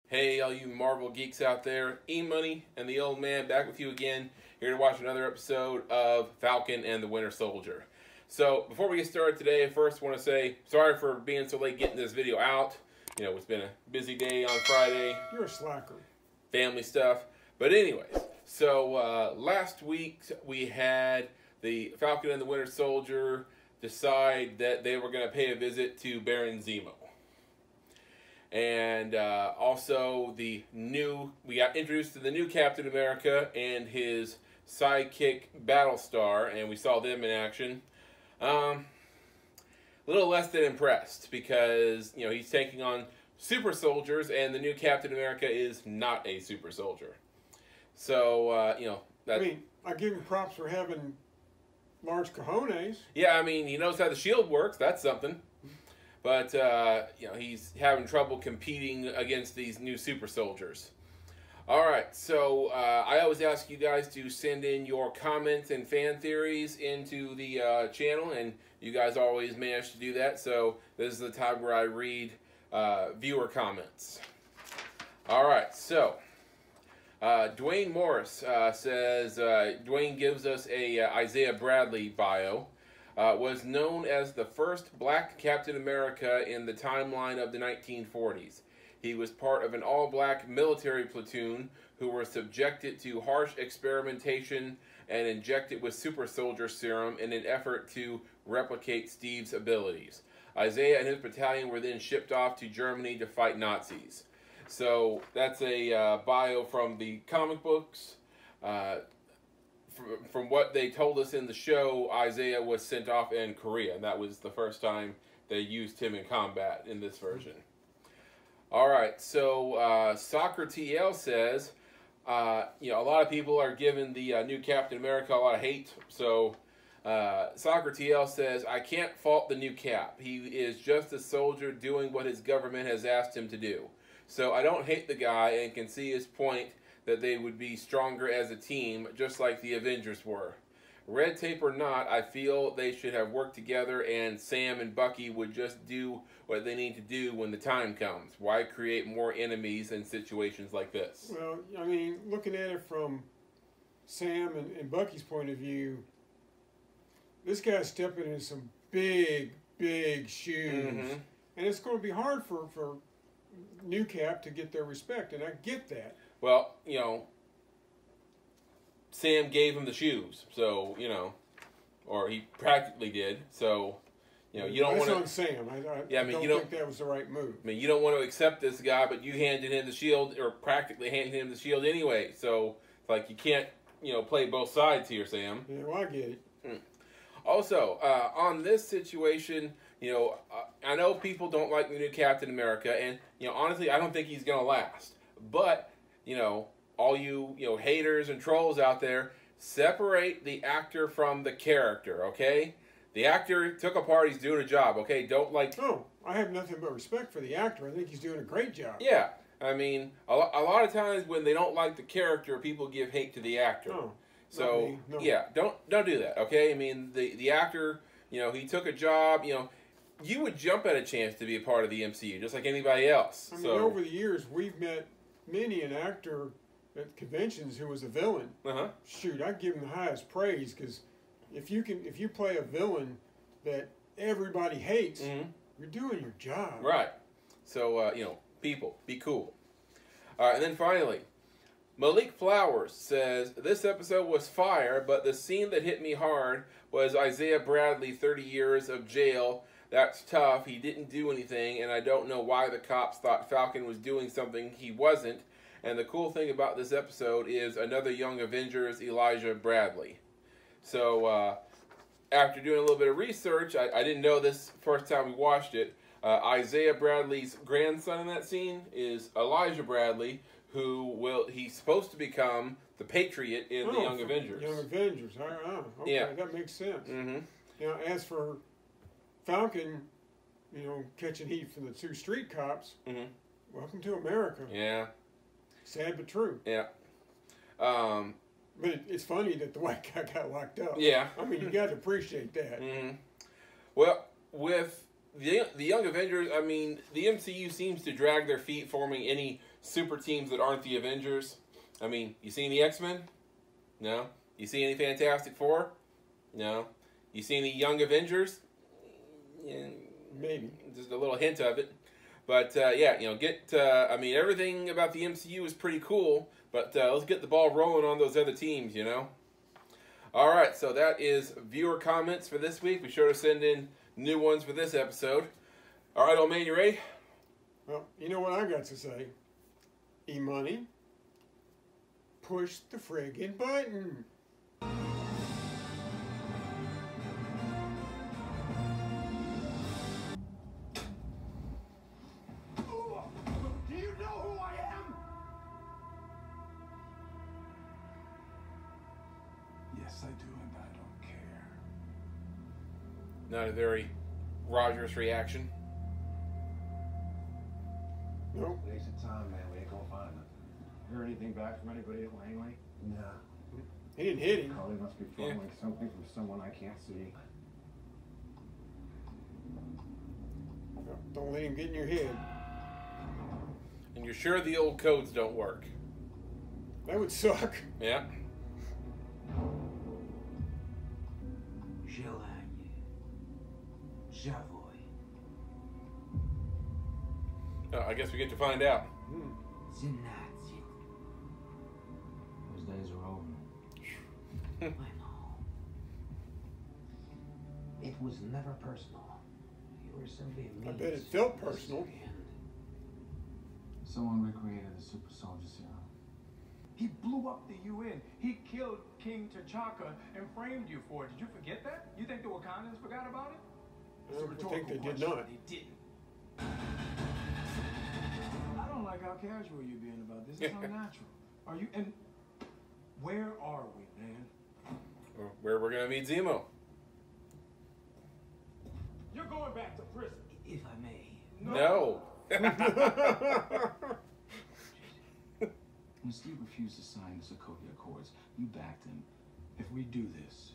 Hey, all you Marvel geeks out there, EMoney and the old man back with you again, here to watch another episode of Falcon and the Winter Soldier. So, before we get started today, I first want to say sorry for being so late getting this video out. You know, it's been a busy day on Friday. You're a slacker. Family stuff. But anyways, so last week we had the Falcon and the Winter Soldier decide that they were going to pay a visit to Baron Zemo. And also we got introduced to the new Captain America and his sidekick Battlestar, and we saw them in action. A little less than impressed because, you know, he's taking on super soldiers, and the new Captain America is not a super soldier. So, you know, I mean, I give him props for having large cojones. Yeah, I mean, he knows how the shield works. That's something. But, you know, he's having trouble competing against these new super soldiers. All right, so I always ask you guys to send in your comments and fan theories into the channel, and you guys always manage to do that. So this is the time where I read viewer comments. All right, so Dwayne Morris says, Dwayne gives us a Isaiah Bradley bio. Was known as the first black Captain America in the timeline of the 1940s. He was part of an all-black military platoon who were subjected to harsh experimentation and injected with super soldier serum in an effort to replicate Steve's abilities. Isaiah and his battalion were then shipped off to Germany to fight Nazis. So that's a bio from the comic books. From what they told us in the show, Isaiah was sent off in Korea, and that was the first time they used him in combat in this version. All right, so Soccer TL says, you know, a lot of people are giving the new Captain America a lot of hate. So Soccer TL says, I can't fault the new Cap. He is just a soldier doing what his government has asked him to do. So I don't hate the guy and can see his point that they would be stronger as a team, just like the Avengers were. Red tape or not, I feel they should have worked together, and Sam and Bucky would just do what they need to do when the time comes. Why create more enemies in situations like this? Well, I mean, looking at it from Sam and Bucky's point of view, this guy's stepping in some big, big shoes. Mm-hmm. And it's going to be hard for new Cap to get their respect, and I get that. Well, you know, Sam gave him the shoes, so, you know, or he practically did, so, you know, you don't want to... That's on Sam. I don't think that was the right move. I mean, you don't want to accept this guy, but you handed him the shield, or practically handed him the shield anyway, so, it's like, you can't, you know, play both sides here, Sam. Yeah, well, I get it. Also, on this situation, you know, I know people don't like the new Captain America, and, you know, honestly, I don't think he's going to last, but... You know, all you know, haters and trolls out there, separate the actor from the character, okay? The actor took a part, he's doing a job, okay? Don't like... Oh, I have nothing but respect for the actor. I think he's doing a great job. Yeah, I mean, a lot of times when they don't like the character, people give hate to the actor. Oh, so, no. Yeah, don't do that, okay? I mean, the actor, you know, he took a job, you know, you would jump at a chance to be a part of the MCU, just like anybody else. I mean, over the years, we've met many an actor at conventions who was a villain. Shoot, I give him the highest praise, because if you play a villain that everybody hates, you're doing your job. Right. So you know, people, be cool. All right, and then finally, Malik Flowers says, this episode was fire, but the scene that hit me hard was Isaiah Bradley, 30 years of jail. That's tough. He didn't do anything, and I don't know why the cops thought Falcon was doing something he wasn't. And the cool thing about this episode is another Young Avengers, Elijah Bradley. So, after doing a little bit of research, I didn't know this first time we watched it. Isaiah Bradley's grandson in that scene is Elijah Bradley, he's supposed to become the Patriot in the Young Avengers. Young Avengers. Okay, yeah. That makes sense. You know, as for Falcon, you know, catching heat from the two street cops, welcome to America. Yeah. Sad but true. Yeah. But it's funny that the white guy got locked up. Yeah. I mean, you got to appreciate that. Well, with the Young Avengers, I mean, the MCU seems to drag their feet forming any super teams that aren't the Avengers. I mean, you see any X-Men? No. You see any Fantastic Four? No. You see any Young Avengers? Yeah, Maybe. Just a little hint of it. But, yeah, you know, I mean, everything about the MCU is pretty cool, but let's get the ball rolling on those other teams, you know? All right, so that is viewer comments for this week. Be sure to send in new ones for this episode. All right, old man, you ready? Well, you know what I got to say. EMoney, push the friggin' button. Do you know who I am? Yes, I do, and I don't care. Not a very Rogers reaction. Nope. Waste of time, man. We ain't gonna find nothing. Hear anything back from anybody at Langley? Nah. He didn't hit him. Probably must be fumbling something from someone I can't see. Don't let him get in your head. And you're sure the old codes don't work? That would suck. Yeah. Желание. Живой. Oh, I guess we get to find out. 17. Those days are over. I know. It was never personal. You were simply a I means bet it felt to this personal. end. Someone recreated the super soldier serum. He blew up the UN. He killed King T'Chaka and framed you for it. Did you forget that? You think the Wakandans forgot about it? I don't think they did not. They didn't. I don't like how casual you're being about this. It's unnatural. Are you? And where are we, man? Where we're going to meet Zemo. You're going back to prison. If I may. No. When Steve refused to sign the Sokovia Accords, you backed him. If we do this,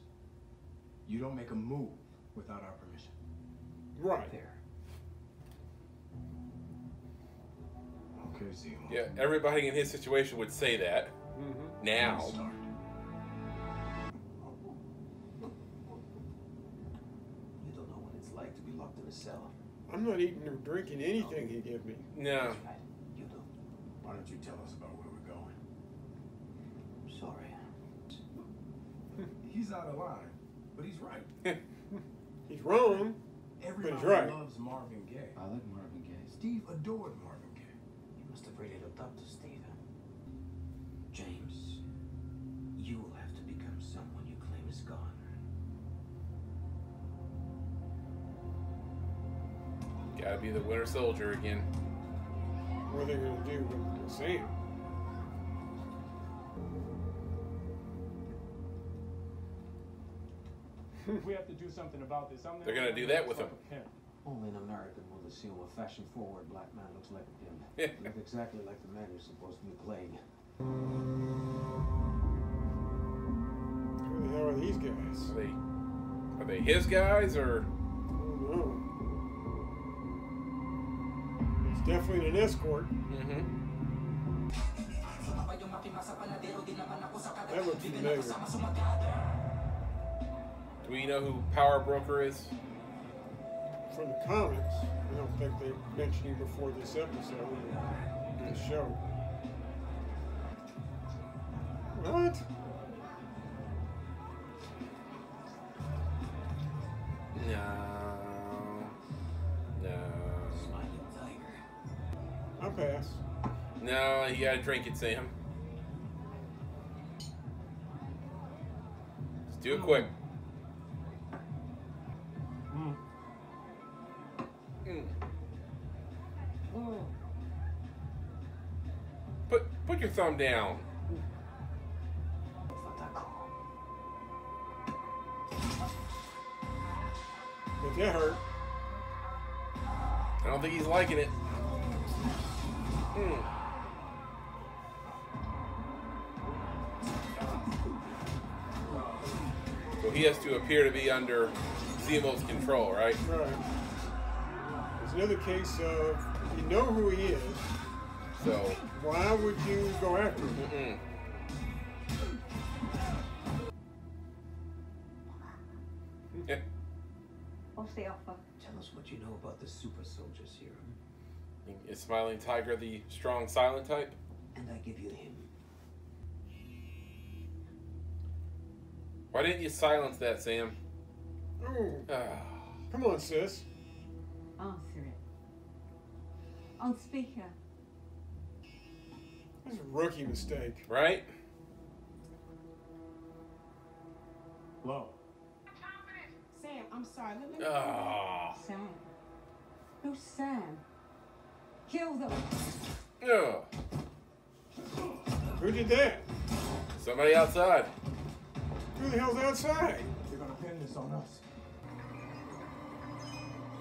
you don't make a move without our permission. Right. There. Okay, Zemo. Yeah, everybody in his situation would say that. Mm-hmm. Now. Start. You don't know what it's like to be locked in a cell. I'm not eating or drinking anything he gave me. No. That's right. You do. Why don't you tell us about where we're going? Sorry. He's out of line, but he's right. He's wrong. Everybody right. loves Marvin Gaye. I like Marvin Gaye. Steve adored Marvin Gaye. You must have really looked up to Steve. James, you will have to become someone you claim is gone. Gotta be the Winter Soldier again. What are they going to do with Sam? We have to do something about this. They're gonna do that with him. Only an American will assume a fashion-forward black man looks like him. Yeah. Look exactly like the man you're supposed to be playing. Who the hell are these guys? Are they his guys or? I don't know. It's definitely an escort. Mm-hmm. That looks familiar. Do we know who Power Broker is? From the comics. I don't think they mentioned him before this episode in the show. What? No. Smiling tiger. I'll pass. No, you gotta drink it, Sam. Just do it quick. Put your thumb down. It's not that cool. But that hurt. I don't think he's liking it. So he has to appear to be under Zemo's control, right? Right. There's another case of you know who he is, So why would you go after him? Mm-mm. Yeah. What's the offer? Tell us what you know about the super soldiers here. Is Smiling Tiger the strong silent type? And I give you him. Why didn't you silence that, Sam? Oh, Ah. come on, sis. Answer it. On speaker. That's a rookie mistake. Right? Low. Sam, I'm sorry. Let me. Ah. Sam. Who's Sam? Kill them. Oh. Who did that? Somebody outside. Who the hell's outside? They're gonna pin this on us.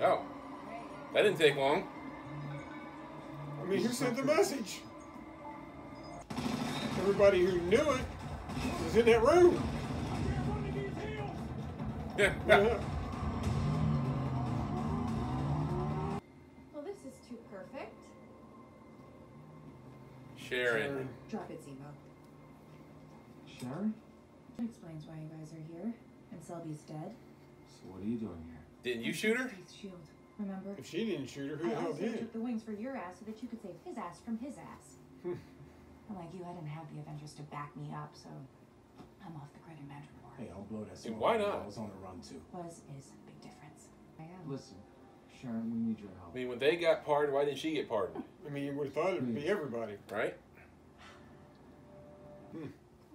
Oh. That didn't take long. I mean, who sent the message? Everybody who knew it was in that room. Yeah. Well, this is too perfect. Sharon. Drop it, Zemo. Sharon? That explains why you guys are here. And Selby's dead. So what are you doing here? Didn't you shoot her? Keith's shield. Remember? If she didn't shoot her, who the I hell also did? took the wings for your ass so that you could save his ass from his ass. Unlike you, I didn't have the Avengers to back me up, so I'm off the credit magic war. Hey, I'll blow that smoke. why not? I was on the run too. Was is a big difference. I am. Listen, Sharon, we need your help. I mean, when they got pardoned, why didn't she get pardoned? I mean, you would have thought it would be everybody. Right?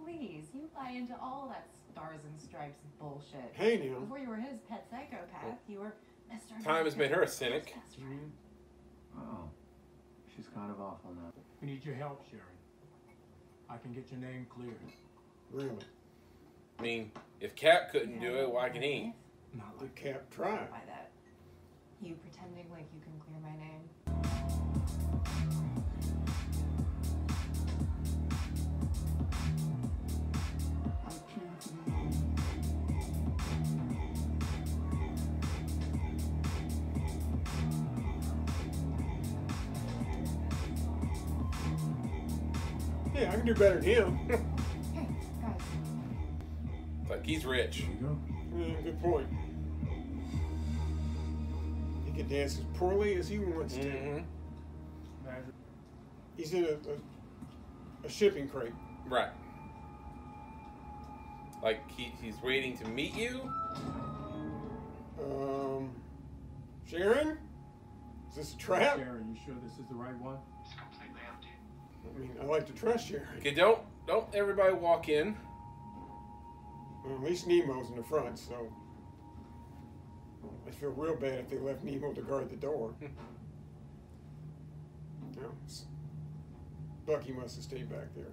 Please, you buy into all that stars and stripes bullshit. Hey now. Before you were his pet psychopath, you were Mr. Time has made her a cynic. His best friend. Oh, she's kind of off on that. We need your help, Sharon. I can get your name cleared. Really? I mean, if Cap couldn't do it, why can he? Not The like Cap tried. By that. You pretending like you can clear my name. Yeah, I can do better than him. Hey, guys. Like, he's rich. Here you go. Yeah, good point. He can dance as poorly as he wants to. Mm-hmm. He's in a shipping crate. Right. Like, he's waiting to meet you? Sharon? Is this a trap? Sharon, you sure this is the right one? It's completely empty. I mean, I like to trust Sharon. Okay, don't everybody walk in. Well, at least Nemo's in the front, so I'd feel real bad if they left Nemo to guard the door. No, Bucky must have stayed back there.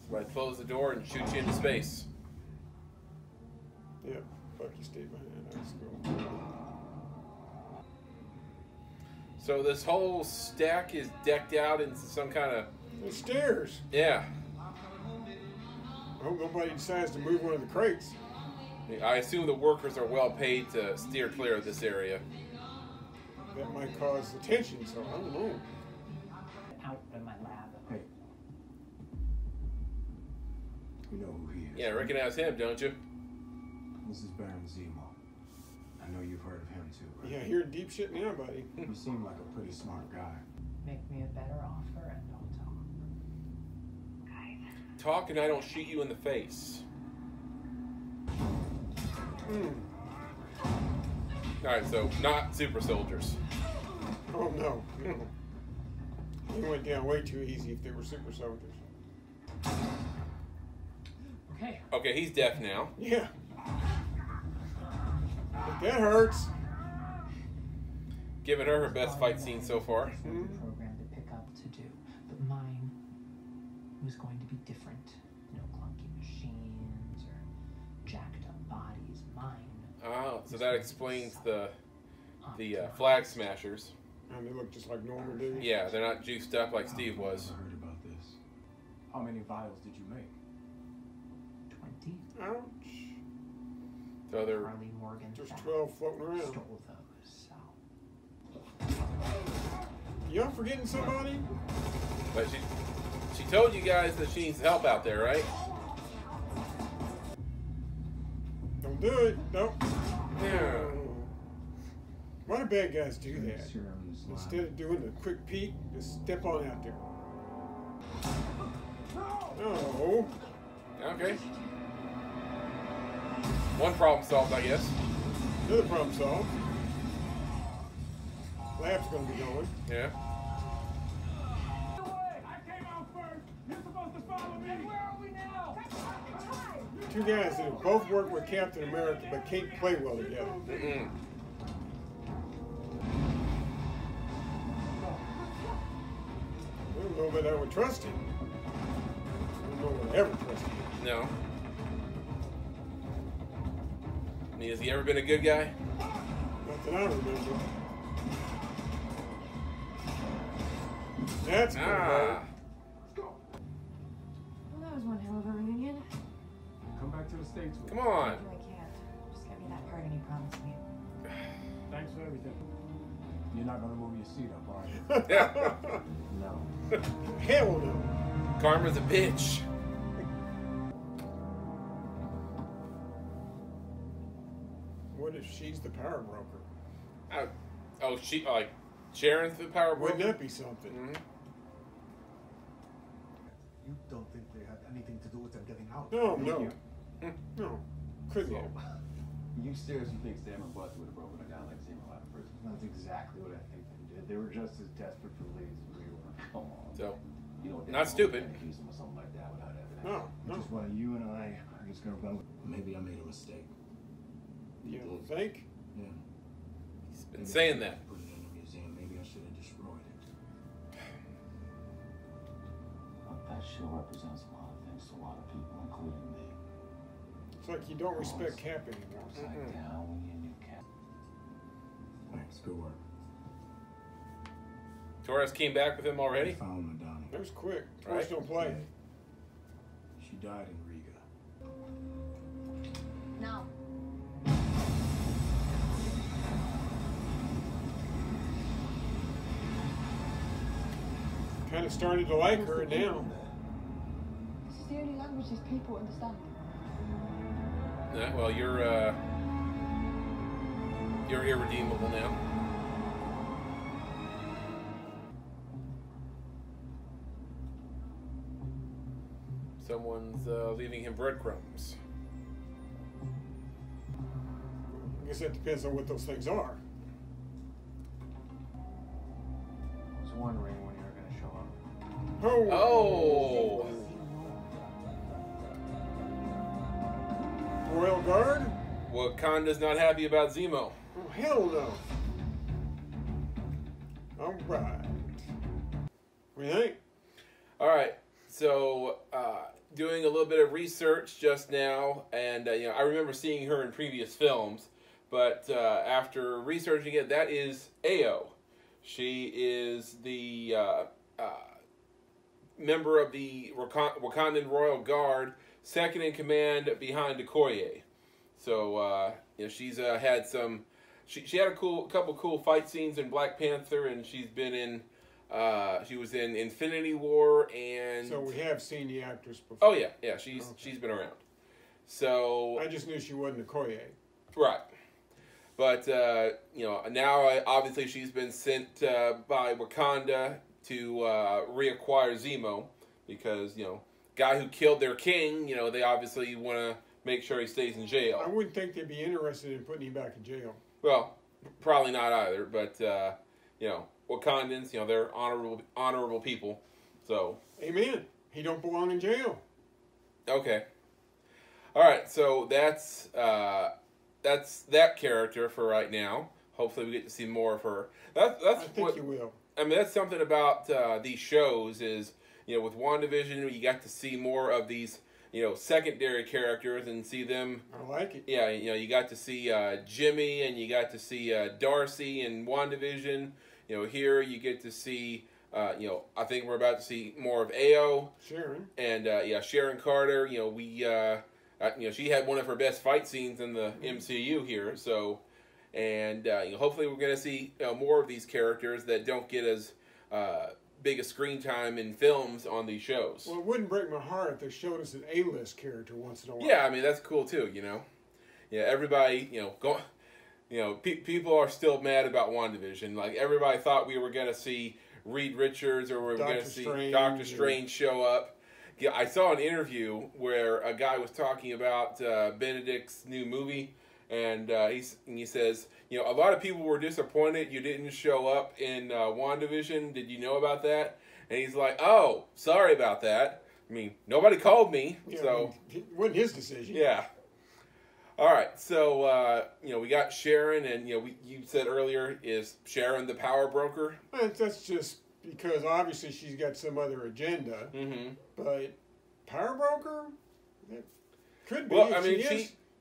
Somebody close the door and shoot you into space. Yeah, Bucky stayed behind. That's cool. So this whole stack is decked out into some kind of... The stairs. Yeah. I hope nobody decides to move one of the crates. I assume the workers are well paid to steer clear of this area. That might cause attention, so I don't know. Out of my lab. Hey. You know who he is. Yeah, recognize him, don't you? This is Baron Zemo. I know you've heard of him too, right? Yeah, you're in deep shit now, buddy. You seem like a pretty smart guy. Make me a better offer and don't talk. Talk and I don't shoot you in the face. Alright, so not super soldiers. Oh no. They went down way too easy if they were super soldiers. Okay. Okay, he's deaf now. Yeah. But that hurts. Giving her best fight scene so far. Program to pick up to do, but mine was going to be different. No clunky machines or jacked up bodies. Mine. Oh, so that explains the flag smashers. And they look just like normal dudes. Yeah, they're not juiced up like Steve was. I heard about this. How many vials did you make? 20. Ouch. So they're Harley Morgan Just found. 12 floating around. Stole those. So Y'all forgetting somebody? But she told you guys that she needs help out there, right? Don't do it. Nope. Yeah. Why do bad guys do that? Serum is Instead of doing a quick peek, just step on out there. Oh. Okay. One problem solved, I guess. Another problem solved. Lab's gonna be going. Yeah. I came out first. You're supposed to follow me. Where are we now? Two guys that have both worked with Captain America but can't play well together. Mm-mm. I don't know that I would trust him. I don't know if I'd ever trust him. No. I mean, has he ever been a good guy? Not that I remember. That's gonna hurt. Well, that was one hell of a reunion. Come back to the States with Come me. on. I can't. Just get me that party you promised me. Thanks for everything. You're not gonna move your seat up, are you? Yeah. No. Hell no. Karma's a bitch. What if she's the power broker? Oh, she like Sharon's the power broker. Wouldn't that be something? Mhm. You don't think they have anything to do with them getting out? No, no. No. Couldn't So, have. you seriously think Sam and Bucky would have broken it down like Zemo out of prison? That's exactly what I think they did. They were just as desperate for leads as we were. Come on. So, You know, not stupid. Accuse them of something like that without evidence. No, no. Just why you and I are just gonna run. Maybe I made a mistake. You don't think? Yeah. He's been saying that. Put it in a museum. Maybe I should have destroyed it. But that sure represents a lot of things to a lot of people, including me. It's like you don't respect Cap anymore. Upside down when you knew Cap. Thanks. Good work. Torres came back with him already. I found Madonna. That was quick. Right. Torres don't play. She died in Riga. No. Kind of started to like her now. This is the only language these people understand. Yeah, well, you're irredeemable now. Someone's leaving him breadcrumbs. I guess that depends on what those things are. I was wondering when you were going to show up. Oh! Oh! Royal Guard? Wakanda's not happy about Zemo. Oh, hell no. All right. What do you think? All right, so doing a little bit of research just now, and I remember seeing her in previous films, but after researching it, that is Ao. She is the member of the Wakandan Royal Guard, second in command behind Okoye. So she's had some. She had a couple cool fight scenes in Black Panther, and she's been in. She was in Infinity War, and So we have seen the actress before. oh yeah, she's been around. So I just knew she wasn't Okoye. right, but now obviously she's been sent by Wakanda to reacquire Zemo because guy who killed their king. They obviously want to make sure he stays in jail. I wouldn't think they'd be interested in putting him back in jail. Well, probably not either, but Wakandans, they're honorable people. So Amen. He don't belong in jail. okay, all right. So that's that character for right now. Hopefully, we get to see more of her. That's I think you will. I mean, that's something about these shows is with WandaVision, you got to see more of these secondary characters and see them. I like it. Yeah, you got to see Jimmy and you got to see Darcy in WandaVision. Here you get to see, I think we're about to see more of Ao. Sharon. And, Sharon Carter. She had one of her best fight scenes in the MCU here. So, and hopefully we're going to see more of these characters that don't get as biggest screen time in films on these shows. Well, it wouldn't break my heart if they showed us an A-list character once in a while. Yeah, I mean that's cool too. You know, yeah, everybody, people are still mad about WandaVision. Like everybody thought we were gonna see Reed Richards or we were gonna see Doctor Strange show up. Yeah, I saw an interview where a guy was talking about Benedict's new movie, and he says, a lot of people were disappointed you didn't show up in WandaVision. Did you know about that? And he's like, oh, sorry about that. I mean, nobody called me, so it wasn't his decision. Yeah. All right, so we got Sharon, and you said earlier, is Sharon the power broker? That's just because obviously she's got some other agenda. Mm-hmm. But power broker, that could be. Well,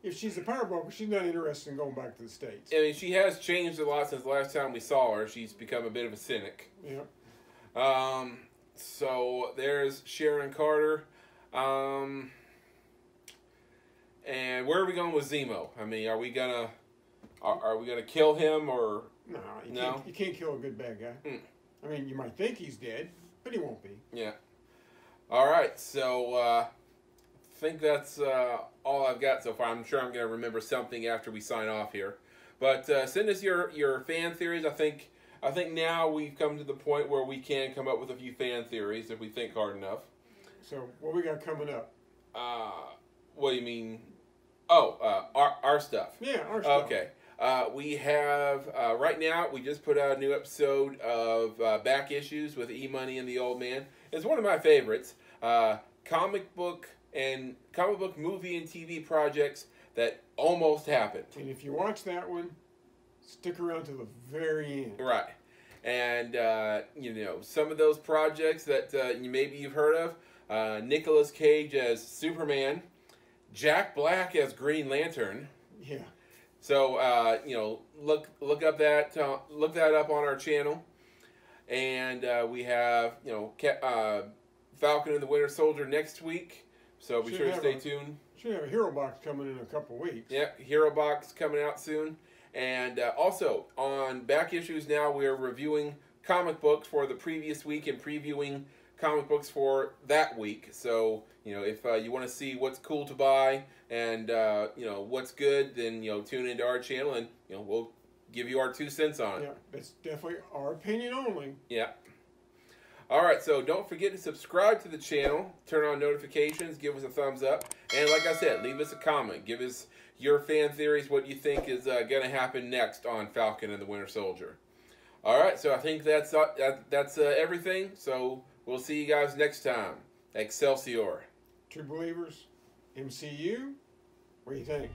if she's a power broker, she's not interested in going back to the States. I mean, she has changed a lot since the last time we saw her. She's become a bit of a cynic. Yeah. So there's Sharon Carter. And where are we going with Zemo? I mean, are we gonna kill him or no? You can't kill a good bad guy. I mean, you might think he's dead, but he won't be. Yeah. All right. So I think that's all I've got so far. I'm sure I'm going to remember something after we sign off here. But send us your fan theories. I think now we've come to the point where we can come up with a few fan theories if we think hard enough. So what we got coming up? What do you mean? Oh, our stuff. Yeah, our stuff. Okay. We have, right now, we just put out a new episode of Back Issues with EMoney and the Old Man. It's one of my favorites. Comic book movie and TV projects that almost happened. And if you watch that one, stick around to the very end. Right. And, some of those projects that maybe you've heard of, Nicolas Cage as Superman, Jack Black as Green Lantern. Yeah. So look that up on our channel, and we have Falcon and the Winter Soldier next week. So be sure to stay tuned. Should have a Hero Box coming in a couple weeks. Yeah, Hero Box coming out soon, and also on Back Issues now we're reviewing comic books for the previous week and previewing comic books for that week. So if you want to see what's cool to buy and what's good, then tune into our channel and we'll give you our 2 cents on it. Yeah, it's definitely our opinion only. Yeah. All right, so don't forget to subscribe to the channel, turn on notifications, give us a thumbs up, and like I said, leave us a comment. Give us your fan theories, what you think is going to happen next on Falcon and the Winter Soldier. All right, so I think that's everything. So we'll see you guys next time. Excelsior. True Believers, MCU, what do you think?